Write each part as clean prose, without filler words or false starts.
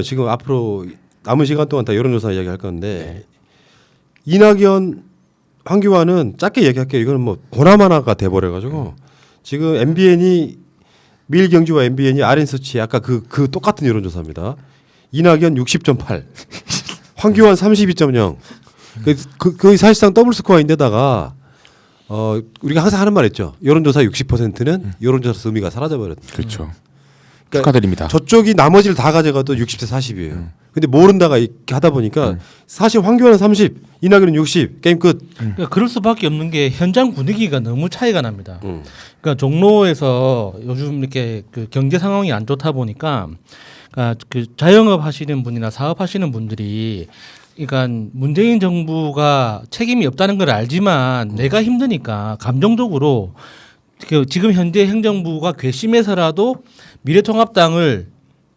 지금 앞으로 남은 시간 동안 다 여론조사 이야기할 건데 이낙연, 황교안은 짧게 얘기할게요. 이거는 뭐 보나마나가 돼버려가지고 지금 MBN이 밀경주와 MBN이 RN서치 아까 그 똑같은 여론조사입니다. 이낙연 60.8, 황교안 32.0. 그 사실상 더블 스코어인데다가 우리가 항상 하는 말 있죠. 여론조사 60%는 여론조사 의미가 사라져버렸다. 그렇죠. 축하드립니다. 저쪽이 나머지를 다 가져가도 60대 40이에요. 근데 모른다가 이렇게 하다 보니까 사실 황교안은 30, 이낙연은 60, 게임 끝. 그러니까 그럴 수밖에 없는 게 현장 분위기가 너무 차이가 납니다. 그러니까 종로에서 요즘 이렇게 그 경제 상황이 안 좋다 보니까 그러니까 그 자영업 하시는 분이나 사업하시는 분들이 그러니까 문재인 정부가 책임이 없다는 걸 알지만 내가 힘드니까 감정적으로 그 지금 현재 행정부가 괘씸해서라도 미래통합당을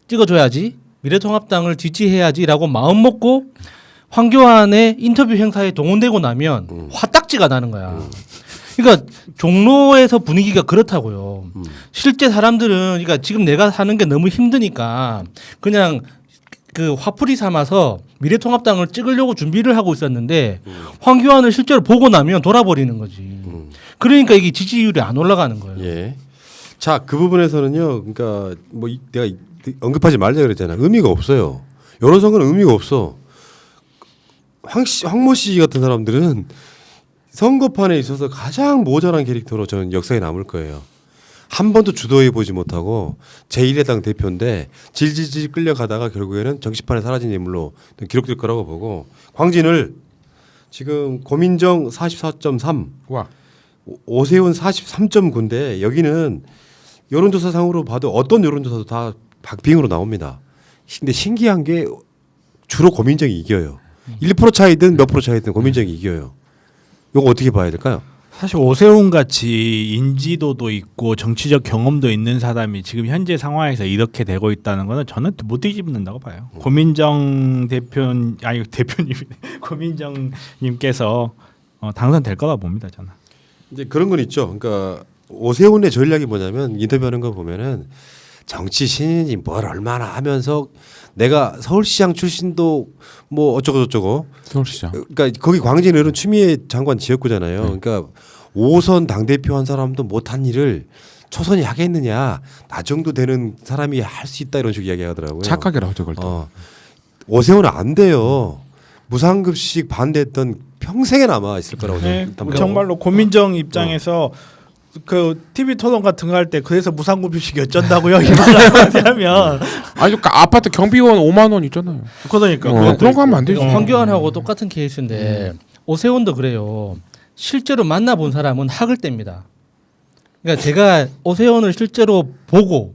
찍어줘야지, 미래통합당을 지지해야지라고 마음 먹고 황교안의 인터뷰 행사에 동원되고 나면 화딱지가 나는 거야. 그러니까 종로에서 분위기가 그렇다고요. 실제 사람들은 그러니까 지금 내가 사는 게 너무 힘드니까 그냥 그 화풀이 삼아서 미래통합당을 찍으려고 준비를 하고 있었는데 황교안을 실제로 보고 나면 돌아버리는 거지. 그러니까 이게 지지율이 안 올라가는 거예요. 예. 자, 그 부분에서는요. 그러니까 뭐 내가 언급하지 말자 그랬잖아. 의미가 없어요. 여론선거는 의미가 없어. 황모 씨 같은 사람들은 선거판에 있어서 가장 모자란 캐릭터로 저는 역사에 남을 거예요. 한 번도 주도해 보지 못하고 제1야당 대표인데 질질질 끌려가다가 결국에는 정치판에 사라진 인물로 기록될 거라고 보고 광진을 지금 고민정 44.3, 와. 오세훈 43.9인데 여기는 여론조사상으로 봐도 어떤 여론조사도 다 박빙으로 나옵니다. 근데 신기한 게 주로 고민정이 이겨요. 1% 차이든 몇 프로 차이든 고민정이 이겨요. 이거 어떻게 봐야 될까요? 사실 오세훈 같이 인지도도 있고 정치적 경험도 있는 사람이 지금 현재 상황에서 이렇게 되고 있다는 거는 저는 못 뒤집는다고 봐요. 고민정 고민정님께서 당선될 거라 봅니다, 저는. 이제 그런 건 있죠. 그러니까 오세훈의 전략이 뭐냐면 인터뷰하는 거 보면은 정치 신인이 뭘 얼마나 하면서 내가 서울시장 출신도 뭐 어쩌고 저쩌고. 서울시장. 그러니까 거기 광진을은 추미애 장관 지역구잖아요. 그러니까 5선 당대표 한 사람도 못한 일을 초선이 하겠느냐. 나 정도 되는 사람이 할 수 있다 이런 식으로 이야기하더라고요. 착각이라고 저걸 또. 오세훈은 안 돼요. 무상급식 반대했던 평생에 남아 있을 거라고 네, 저는 정말로 고민정 입장에서 그 TV 토론 같은 거 할 때 그래서 무상급식이 어쩐다고요? 이 말을 하면 아니 그 아파트 경비원 5만 원 있잖아요. 그러니까 그런 거 하면 안 되지. 황교안하고 똑같은 케이스인데 오세훈도 그래요. 실제로 만나본 사람은 학을 뗍니다. 그러니까 제가 오세훈을 실제로 보고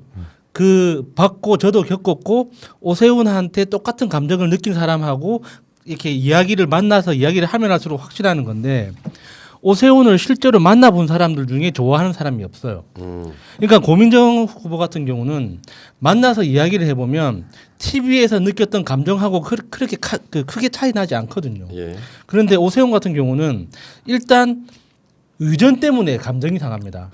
그 받고 저도 겪었고 오세훈한테 똑같은 감정을 느낀 사람하고 이렇게 이야기를 만나서 이야기를 하면 할수록 확실하는 건데 오세훈을 실제로 만나본 사람들 중에 좋아하는 사람이 없어요. 그러니까 고민정 후보 같은 경우는 만나서 이야기를 해보면 TV에서 느꼈던 감정하고 그렇게 크게 차이 나지 않거든요. 예. 그런데 오세훈 같은 경우는 일단 의전 때문에 감정이 상합니다.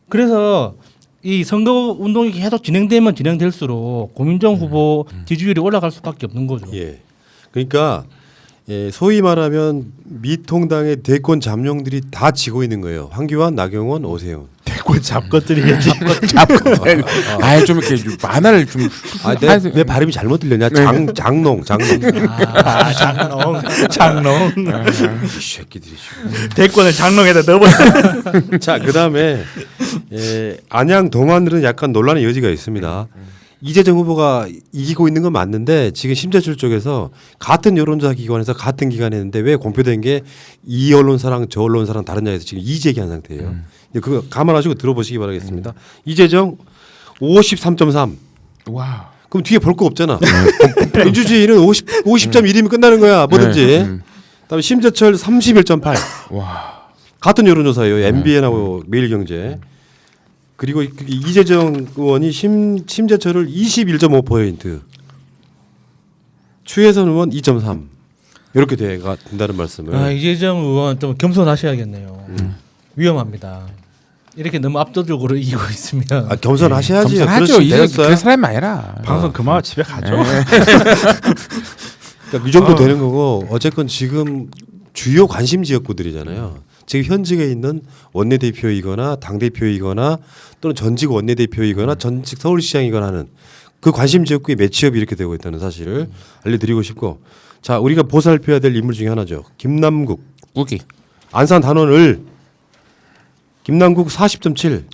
그래서 이 선거 운동이 계속 진행되면 진행될수록 고민정 후보 지지율이 올라갈 수밖에 없는 거죠. 예. 그러니까 소위 말하면 미통당의 대권 잠룡들이 다 지고 있는 거예요. 황교안, 나경원, 오세훈. 대권 잡것들이겠지. 아예 좀 이렇게 좀 만화를 좀. 내 발음이 잘못 들렸냐? 장농. 장롱. 이 새끼들이 지금. 대권을 장롱에다 넣어버려. 자, 그다음에 안양 동안들은 약간 논란의 여지가 있습니다. 이재정 후보가 이기고 있는 건 맞는데 지금 심재철 쪽에서 같은 여론조사 기관에서 같은 기간 했는데 왜 공표된 게 이 언론사랑 저 언론사랑 다르냐 해서 지금 이의제기한 상태예요. 그거 감안하시고 들어보시기 바라겠습니다. 이재정 53.3. 와. 그럼 뒤에 볼 거 없잖아. 민주주의는 50.1이면 끝나는 거야. 뭐든지. 그래. 그다음에 심재철 31.8. 와. 같은 여론조사예요. MBN하고 매일경제. 그리고 이재정 의원이 심재철을 21.5%, 추혜선 의원 2.3 이렇게 된다는 말씀을. 이재정 의원 좀 겸손하셔야겠네요. 위험합니다. 이렇게 너무 압도적으로 이기고 있으면 아, 겸손하셔야지. 겸손하죠. 이제 되겠어요. 그런 사람이 아니라. 방송 그만하고 집에 가죠. 그러니까 이 정도 되는 거고 어쨌건 지금 주요 관심 지역구들이잖아요. 지금 현직에 있는 원내대표이거나 당대표이거나 또는 전직 원내대표이거나 전직 서울시장이거나 하는 그 관심 지역구의 매치업이 이렇게 되고 있다는 사실을 알려드리고 싶고 자 우리가 보살펴야 될 인물 중에 하나죠. 김남국 우기. 안산 단원을 김남국 40.7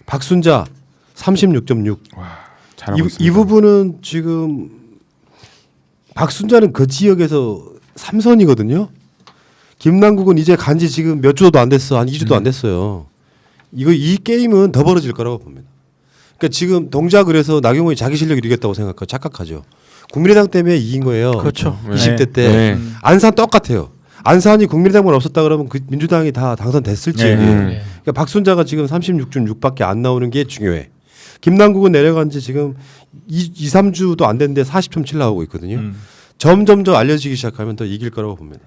박순자 36.6 잘하고 이 있습니다. 부분은 지금 박순자는 그 지역에서 3선이거든요. 김남국은 이제 간지 지금 몇 주도 안 됐어. 한 2주도 안 됐어요. 이 게임은 더 벌어질 거라고 봅니다. 그러니까 지금 동작을 해서 나경원이 자기 실력을 이겼다고 생각하고 착각하죠. 국민의당 때문에 이긴 거예요. 그렇죠. 20대 때. 네. 안산 똑같아요. 안산이 국민의당만 없었다 그러면 그 민주당이 다 당선됐을 네. 지역이에요. 네. 그러니까 박순자가 지금 36.6밖에 안 나오는 게 중요해. 김남국은 내려간 지 지금 2, 3주도 안 됐는데 40.7 나오고 있거든요. 점점 더 알려지기 시작하면 더 이길 거라고 봅니다.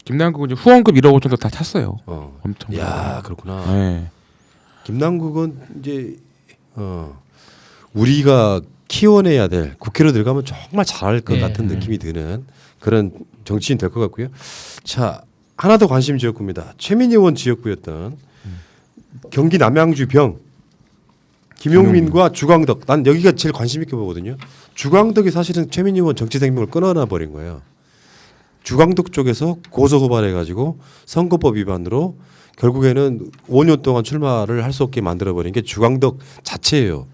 김남국은 이제 후원급 1억 5천도 다 찼어요. 엄청. 야 그렇구나. 네. 김남국은 이제 우리가 키워내야 될 국회로 들어가면 정말 잘할 것 네. 같은 느낌이 드는 그런 정치인 될 것 같고요. 자 하나 더 관심 지역구입니다. 최민희 의원 지역구였던 경기 남양주 병 김용민과 주광덕. 난 여기가 제일 관심 있게 보거든요. 주광덕이 사실은 최민희 의원 정치 생명을 끊어놔 버린 거예요. 주광덕 쪽에서 고소 고발해가지고 선거법 위반으로 결국에는 5년 동안 출마를 할 수 없게 만들어버린 게 주광덕 자체예요.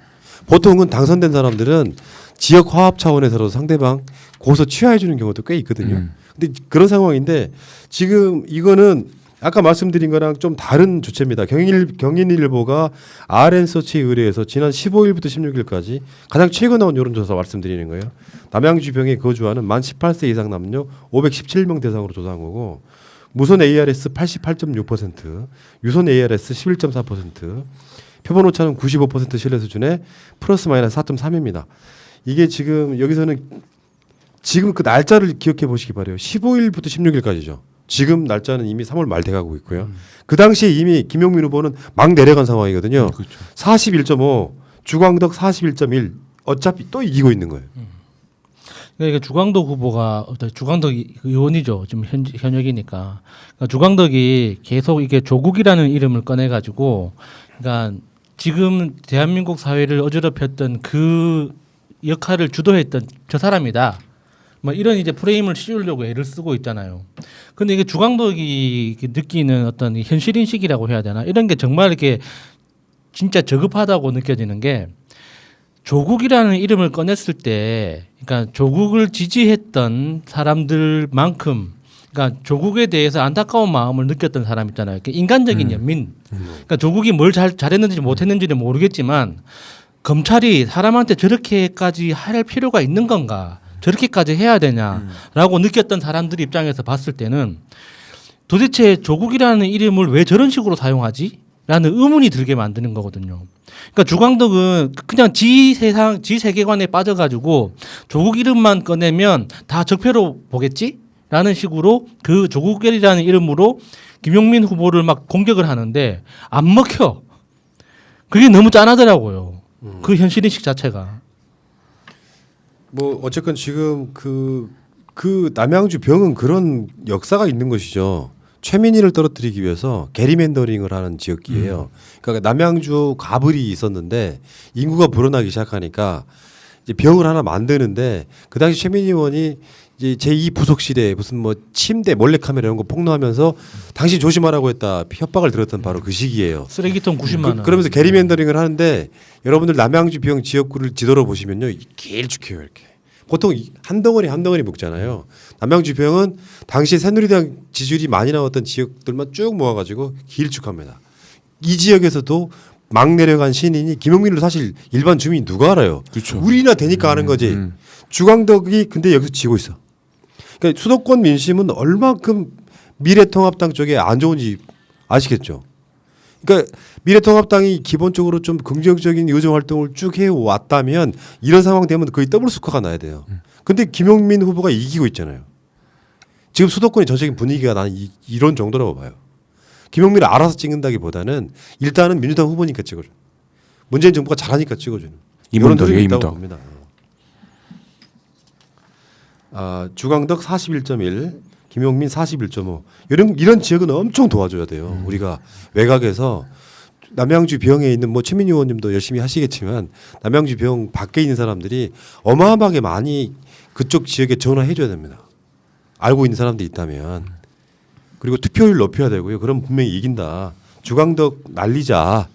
보통은 당선된 사람들은 지역 화합 차원에서도 상대방 고소 취하해 주는 경우도 꽤 있거든요. 근데 그런 상황인데 지금 이거는 아까 말씀드린 거랑 좀 다른 주체입니다. 경인일보가 RN서치에 의뢰해서 지난 15일부터 16일까지 가장 최근 나온 여론조사 말씀드리는 거예요. 남양주병에 거주하는 만 18세 이상 남녀 517명 대상으로 조사한 거고 무선 ARS 88.6%, 유선 ARS 11.4%, 표본 오차는 95% 신뢰 수준의 플러스 마이너스 4.3입니다. 이게 지금 여기서는 지금 그 날짜를 기억해 보시기 바래요. 15일부터 16일까지죠. 지금 날짜는 이미 3월 말 돼가고 있고요. 그 당시에 이미 김용민 후보는 막 내려간 상황이거든요. 그렇죠. 41.5, 주광덕 41.1. 어차피 또 이기고 있는 거예요. 그러니까 주광덕 후보가 주광덕 의원이죠. 지금 현역이니까. 그러니까 주광덕이 계속 이게 조국이라는 이름을 꺼내 가지고, 그러니까 지금 대한민국 사회를 어지럽혔던 그 역할을 주도했던 저 사람이다. 뭐 이런 이제 프레임을 씌우려고 애를 쓰고 있잖아요. 근데 이게 주광덕이 느끼는 어떤 현실 인식이라고 해야 되나? 이런 게 정말 이렇게 진짜 저급하다고 느껴지는 게 조국이라는 이름을 꺼냈을 때, 그러니까 조국을 지지했던 사람들만큼, 그러니까 조국에 대해서 안타까운 마음을 느꼈던 사람 있잖아요. 인간적인 연민. 그러니까 조국이 뭘 잘했는지 못했는지는 모르겠지만 검찰이 사람한테 저렇게까지 할 필요가 있는 건가? 저렇게까지 해야 되냐라고 느꼈던 사람들 입장에서 봤을 때는 도대체 조국이라는 이름을 왜 저런 식으로 사용하지? 라는 의문이 들게 만드는 거거든요. 그러니까 주광덕은 그냥 지 세계관에 빠져가지고 조국 이름만 꺼내면 다 적폐로 보겠지? 라는 식으로 그 조국이라는 이름으로 김용민 후보를 막 공격을 하는데 안 먹혀. 그게 너무 짠하더라고요. 그 현실인식 자체가. 뭐 어쨌건 지금 그 남양주 병은 그런 역사가 있는 것이죠. 최민희를 떨어뜨리기 위해서 게리맨더링을 하는 지역이에요. 그러니까 남양주 가불이 있었는데 인구가 불어나기 시작하니까 이제 병을 하나 만드는데 그 당시 최민희 의원이 이제 제2 부속실에 무슨 뭐 침대 몰래카메라 이런 거 폭로하면서 당신 조심하라고 했다 협박을 들었던 바로 그 시기예요. 쓰레기통 90만 원. 그러면서 게리맨더링을 하는데 여러분들 남양주 병 지역구를 지도로 보시면요 길쭉해요 이렇게. 보통 한 덩어리 한 덩어리 묶잖아요. 남양주 병은 당시 새누리당 지지율이 많이 나왔던 지역들만 쭉 모아가지고 길쭉합니다. 이 지역에서도 막 내려간 신인이 김용민을 사실 일반 주민이 누가 알아요. 그렇죠. 우리나 되니까 아는 거지. 주광덕이 근데 여기서 지고 있어. 그러니까 수도권 민심은 얼마큼 미래통합당 쪽에 안 좋은지 아시겠죠. 그러니까 미래통합당이 기본적으로 좀 긍정적인 의정 활동을 쭉 해왔다면 이런 상황 되면 거의 더블 스코어가 나야 돼요. 근데 김용민 후보가 이기고 있잖아요. 지금 수도권의 전체적인 분위기가 나는 이런 정도라고 봐요. 김용민을 알아서 찍는다기보다는 일단은 민주당 후보니까 찍어줘. 문재인 정부가 잘하니까 찍어주는. 이런 이문덕이에요, 흐름이 있다고 이문덕. 봅니다. 주광덕 41.1, 김용민 41.5. 이런 지역은 엄청 도와줘야 돼요. 우리가 외곽에서 남양주 병에 있는 뭐 최민희 의원님도 열심히 하시겠지만 남양주 병 밖에 있는 사람들이 어마어마하게 많이 그쪽 지역에 전화해줘야 됩니다. 알고 있는 사람들이 있다면. 그리고 투표율 높여야 되고요. 그럼 분명히 이긴다. 주광덕 날리자.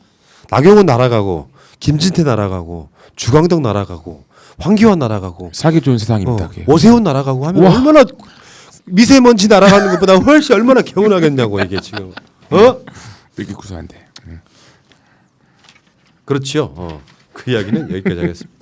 나경원 날아가고 김진태 날아가고 주광덕 날아가고 황교안 날아가고 사기 좋은 세상입니다. 그게. 오세훈 날아가고 하면 우와. 얼마나 미세먼지 날아가는 것보다 훨씬 얼마나 개운하겠냐고 이게 지금. 이렇게 구수한데. 그렇죠. 그 이야기는 여기까지 하겠습니다.